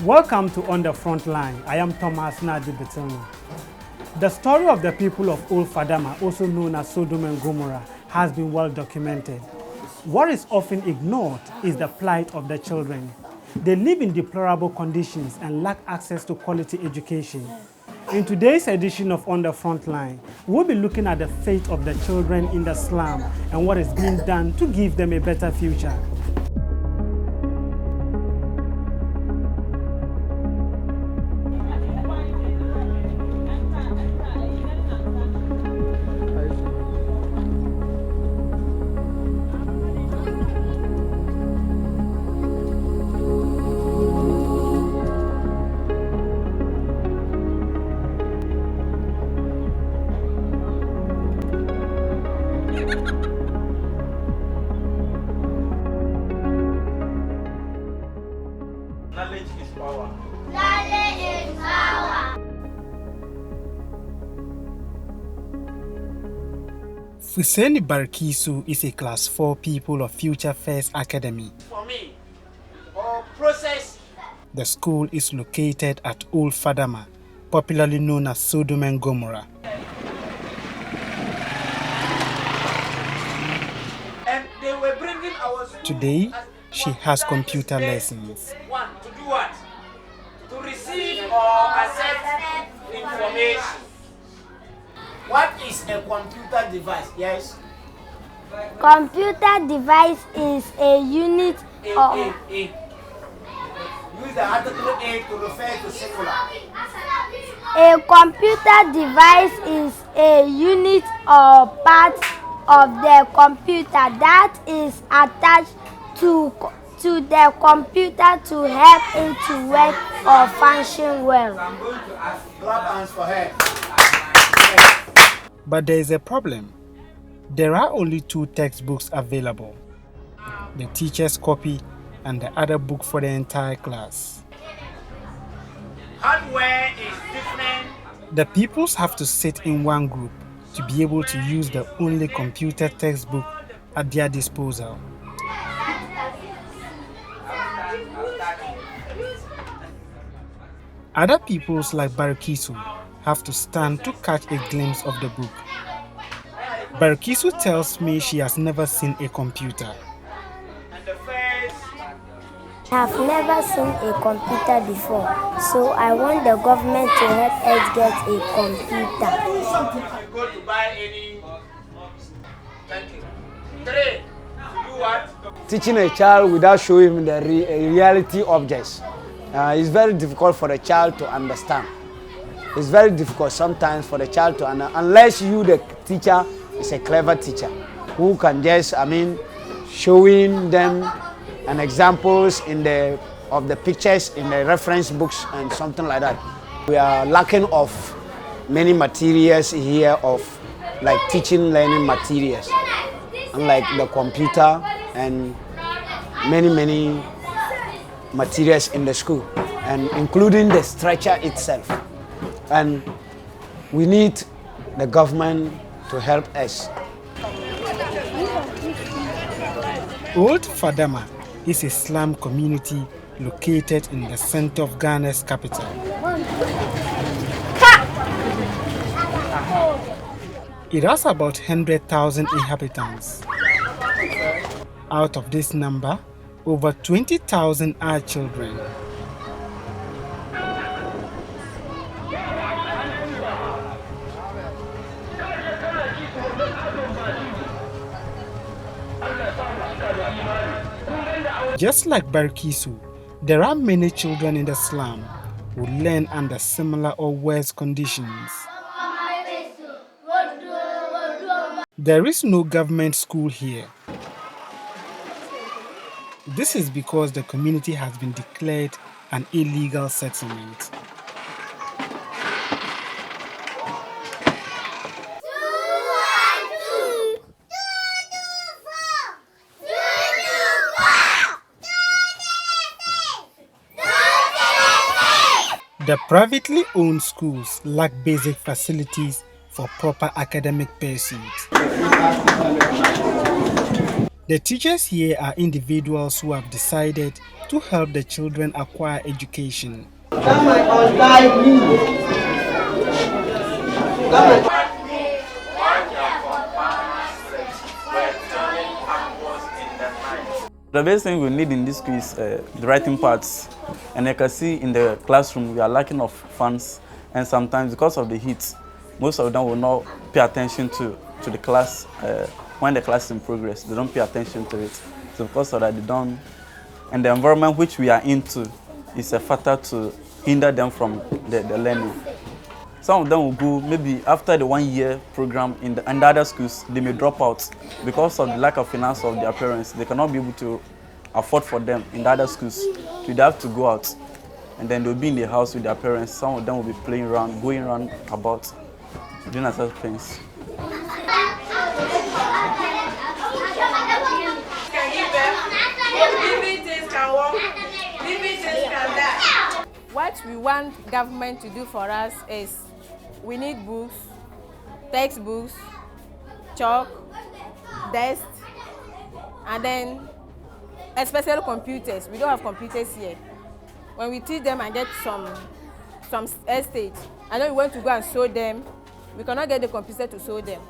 Welcome to On the Front Line. I am Thomas Nadi Betelmo. The story of the people of Old Fadama, also known as Sodom and Gomorrah, has been well documented. What is often ignored is the plight of the children. They live in deplorable conditions and lack access to quality education. In today's edition of On the Front Line, we'll be looking at the fate of the children in the slum and what is being done to give them a better future. Knowledge is power. Knowledge is power. Fuseni Barkisu is a Class 4 pupil of Future First Academy. For me, or process. The school is located at Old Fadama, popularly known as Sodom and Gomorrah. And they were bringing our school. Today, she has computer lessons. One, to do what? To receive or accept information. What is a computer device? Yes? Computer device is a unit of A. Use the article A to refer to singular. a computer device is a unit or part of the computer that is attached to the computer to help it to work or function well. I'm going to ask clap hands for her. But there is a problem. There are only 2 textbooks available. The teacher's copy and the other book for the entire class. Hardware is different. The pupils have to sit in one group to be able to use the only computer textbook at their disposal. Other pupils like Barakisu have to stand to catch a glimpse of the book. Barakisu tells me she has never seen a computer. And the first. I've never seen a computer before, so I want the government to help us get a computer. You go to buy any. Thank you. 3. Do what? Teaching a child without showing him the reality objects is very difficult for the child to understand. It's very difficult sometimes for the child to understand, unless you, the teacher, is a clever teacher who can just, showing them and examples of the pictures in the reference books and something like that. We are lacking of many materials here of like teaching, learning materials, unlike the computer and many materials in the school, and including the stretcher itself. And we need the government to help us. Old Fadama is a slum community located in the center of Ghana's capital. It has about 100,000 inhabitants. Out of this number, over 20,000 are children. Just like Barkisu, there are many children in the slum who learn under similar or worse conditions. There is no government school here. This is because the community has been declared an illegal settlement. The privately owned schools lack basic facilities for proper academic pursuits. The teachers here are individuals who have decided to help the children acquire education. The best thing we need in this school is the writing parts. And you can see in the classroom we are lacking of funds, and sometimes because of the heat, most of them will not pay attention to the class when the class is in progress. They don't pay attention to it. So because of that, they don't. And the environment which we are into is a factor to hinder them from the learning. Some of them will go, maybe after the 1 year program in the other schools, they may drop out because of the lack of finance of their parents. They cannot be able to afford for them in the other schools. So they have to go out, and then they'll be in the house with their parents. Some of them will be playing around, going around about, doing other things. What we want government to do for us is we need books, textbooks, chalk, desk, and then especially computers. We don't have computers here. When we teach them and get some estate, and then we want to go and show them, we cannot get the computer to show them.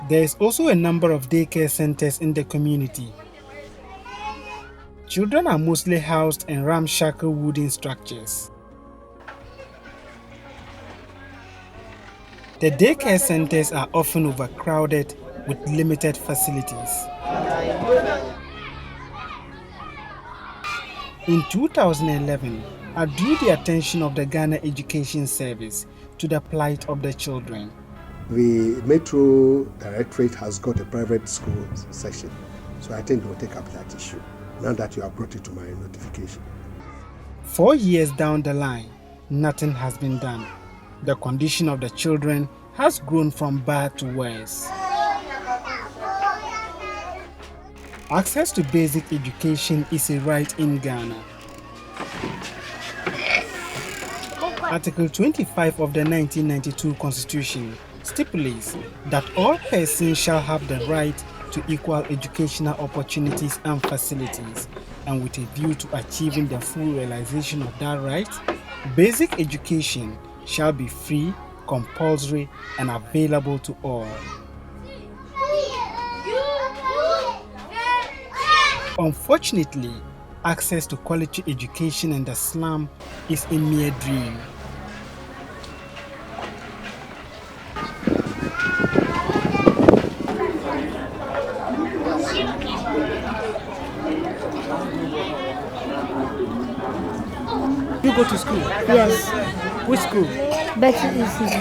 There is also a number of daycare centers in the community. Children are mostly housed in ramshackle wooden structures. The daycare centers are often overcrowded with limited facilities. In 2011, I drew the attention of the Ghana Education Service to the plight of the children. The Metro Directorate has got a private school section, so I think they will take up that issue, now that you have brought it to my notification. 4 years down the line, nothing has been done. The condition of the children has grown from bad to worse. Access to basic education is a right in Ghana. Article 25 of the 1992 Constitution stipulates that all persons shall have the right to equal educational opportunities and facilities, and with a view to achieving the full realization of that right, basic education shall be free, compulsory, and available to all. Unfortunately, access to quality education in the slum is a mere dream. You go to school? Yes. Which school? Bethel ECG.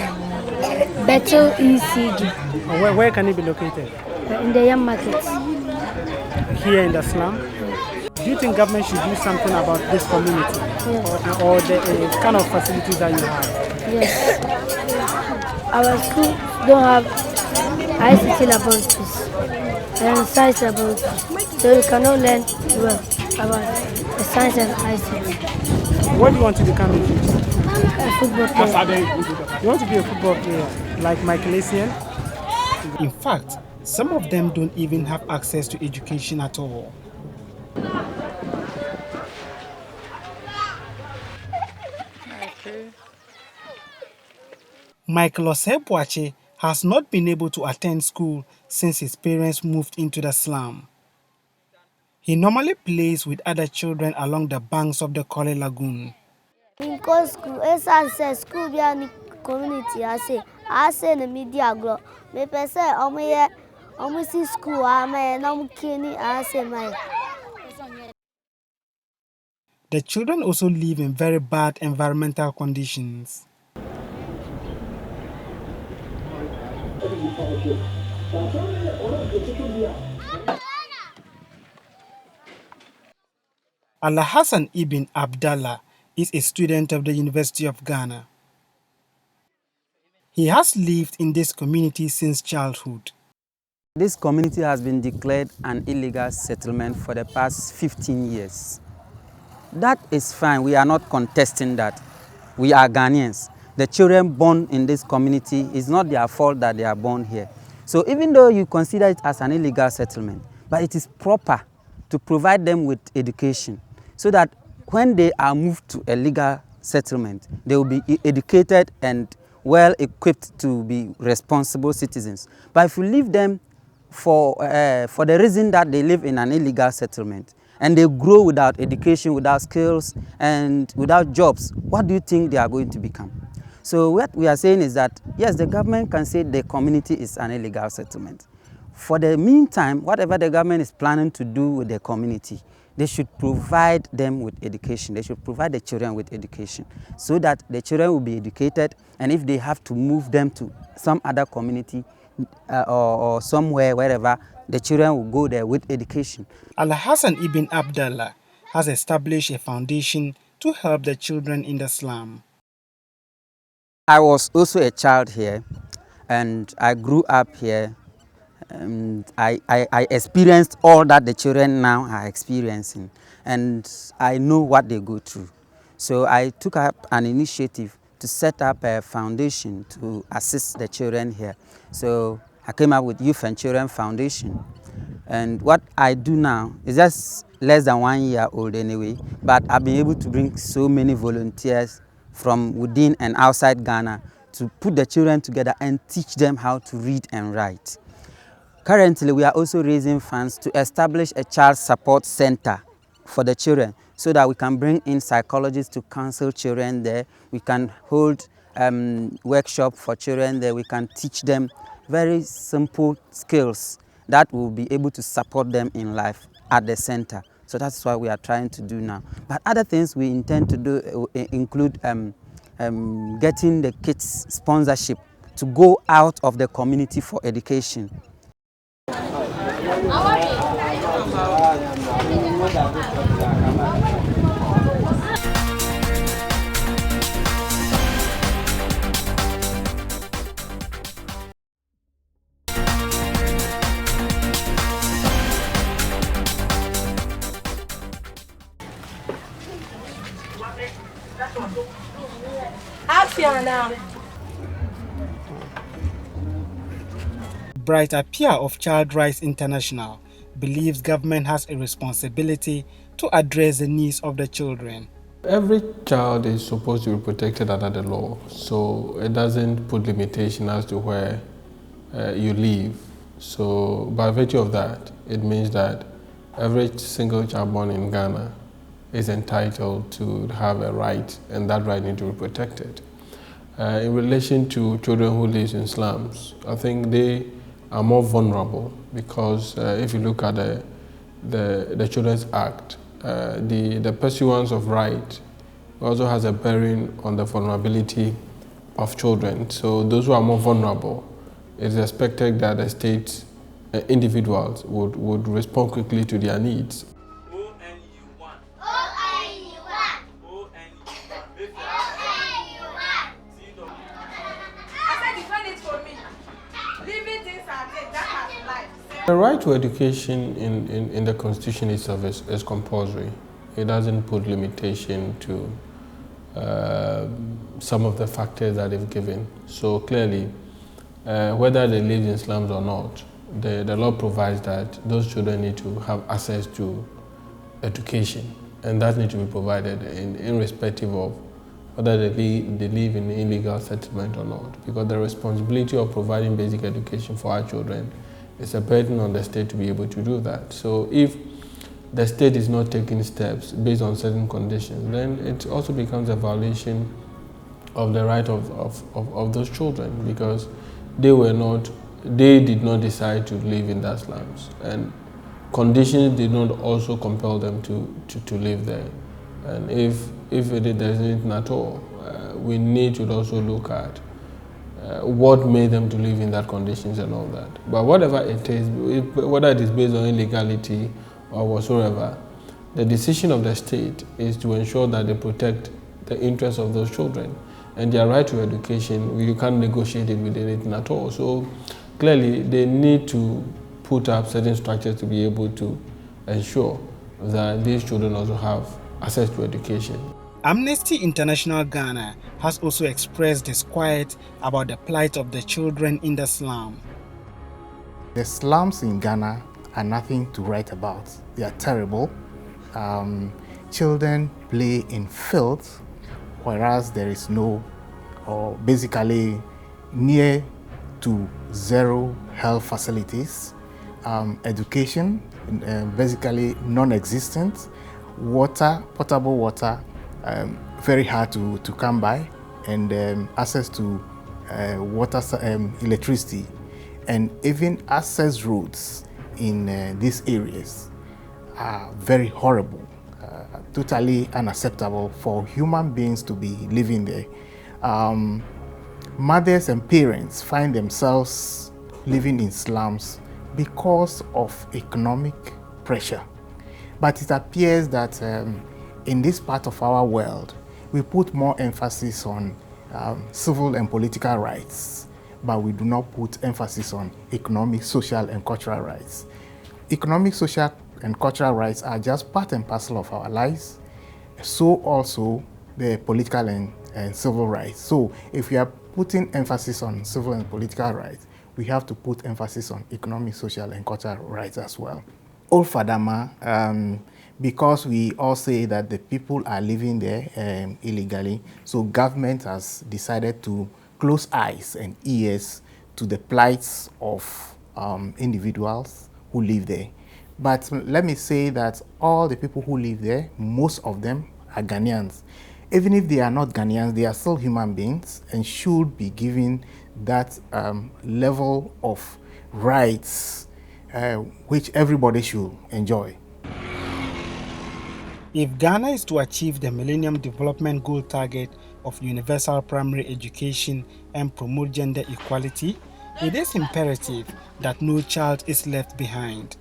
Bethel ECG. Where can it be located? In the young market. Here in the slum? Do you think government should do something about this community? Yes. Or the kind of facilities that you have? Yes. Our school don't have ICT laboratories and science laboratories, so we cannot learn well about the science and ICT. What do you want to become in future? A football player. You want to be a football player like Michael Essien? In fact, some of them don't even have access to education at all. Michael Osebwache has not been able to attend school since his parents moved into the slum. He normally plays with other children along the banks of the Kole Lagoon. In school, as school be a community, I say the media grow. Me pese omo school I say my. The children also live in very bad environmental conditions. Alhassan Ibn Abdallah is a student of the University of Ghana. He has lived in this community since childhood. This community has been declared an illegal settlement for the past 15 years. That is fine. We are not contesting that. We are Ghanaians. The children born in this community, is not their fault that they are born here. So even though you consider it as an illegal settlement, but it is proper to provide them with education so that when they are moved to a legal settlement, they will be educated and well equipped to be responsible citizens. But if you leave them for the reason that they live in an illegal settlement and they grow without education, without skills, and without jobs, what do you think they are going to become? So what we are saying is that, yes, the government can say the community is an illegal settlement. For the meantime, whatever the government is planning to do with the community, they should provide them with education. They should provide the children with education so that the children will be educated, and if they have to move them to some other community or somewhere, wherever, the children will go there with education. Al-Hassan Ibn Abdallah has established a foundation to help the children in the slum. I was also a child here, and I grew up here. I experienced all that the children now are experiencing, and I know what they go through. So I took up an initiative to set up a foundation to assist the children here. So I came up with Youth and Children Foundation. And what I do now is just less than 1 year old anyway, but I've been able to bring so many volunteers from within and outside Ghana to put the children together and teach them how to read and write. Currently, we are also raising funds to establish a child support center for the children so that we can bring in psychologists to counsel children there. We can hold workshop for children there. We can teach them very simple skills that will be able to support them in life at the center. So that's what we are trying to do now. But other things we intend to do include getting the kids sponsorship to go out of the community for education. Bright Appiah of Child Rights International believes government has a responsibility to address the needs of the children. Every child is supposed to be protected under the law, so it doesn't put limitation as to where you live. So by virtue of that, it means that every single child born in Ghana is entitled to have a right, and that right needs to be protected. In relation to children who live in slums, I think they are more vulnerable because if you look at the Children's Act, the pursuance of right also has a bearing on the vulnerability of children. So those who are more vulnerable, it is expected that the state individuals would respond quickly to their needs. The right to education in the Constitution itself is compulsory. It doesn't put limitation to some of the factors that they've given. So clearly, whether they live in slums or not, the law provides that those children need to have access to education, and that needs to be provided irrespective of whether they live in illegal settlement or not, because the responsibility of providing basic education for our children is a burden on the state to be able to do that. So if the state is not taking steps based on certain conditions, then it also becomes a violation of the right of those children, because they did not decide to live in that slums, and conditions did not also compel them to live there. And if there isn't anything at all, we need to also look at what made them to live in that conditions and all that. But whatever it is, whether it is based on illegality or whatsoever, the decision of the state is to ensure that they protect the interests of those children. And their right to education, you can't negotiate it with anything at all. So clearly, they need to put up certain structures to be able to ensure that these children also have access to education. Amnesty International Ghana has also expressed disquiet about the plight of the children in the slum. The slums in Ghana are nothing to write about. They are terrible. Children play in filth, whereas there is no, or basically near to zero health facilities. Education, basically non-existent. Water, potable water, very hard to come by, and access to water, electricity, and even access roads in these areas are very horrible, totally unacceptable for human beings to be living there. Mothers and parents find themselves living in slums because of economic pressure. But it appears that in this part of our world, we put more emphasis on civil and political rights, but we do not put emphasis on economic, social, and cultural rights. Economic, social, and cultural rights are just part and parcel of our lives, so also the political and civil rights. So if we are putting emphasis on civil and political rights, we have to put emphasis on economic, social, and cultural rights as well. Old Fadama, because we all say that the people are living there illegally, so government has decided to close eyes and ears to the plights of individuals who live there. But let me say that all the people who live there, most of them are Ghanaians. Even if they are not Ghanaians, they are still human beings and should be given that level of rights which everybody should enjoy. If Ghana is to achieve the Millennium Development Goal target of universal primary education and promote gender equality, it is imperative that no child is left behind.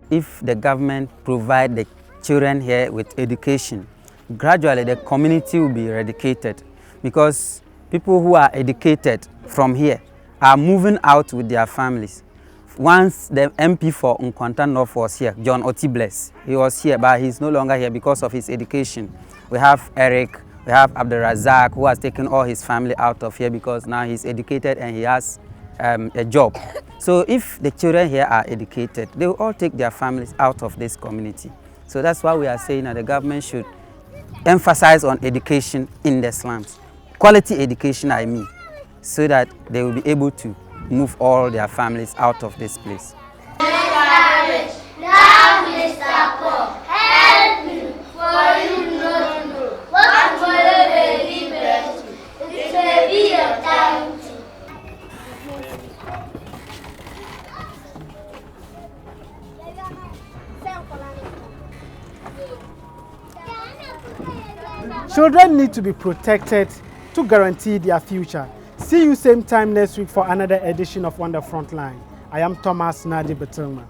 If the government provide the children here with education, gradually the community will be eradicated, because people who are educated from here are moving out with their families. Once the MP for Nkwanta North was here, John Otibles, he was here, but he's no longer here because of his education. We have Eric, we have Abdelrazak, who has taken all his family out of here because now he's educated and he has a job. So if the children here are educated, they will all take their families out of this community. So that's why we are saying that the government should emphasize on education in the slums. Quality education, I mean, so that they will be able to move all their families out of this place. Children need to be protected to guarantee their future. See you same time next week for another edition of On the Frontline. I am Thomas Nadi Betilma.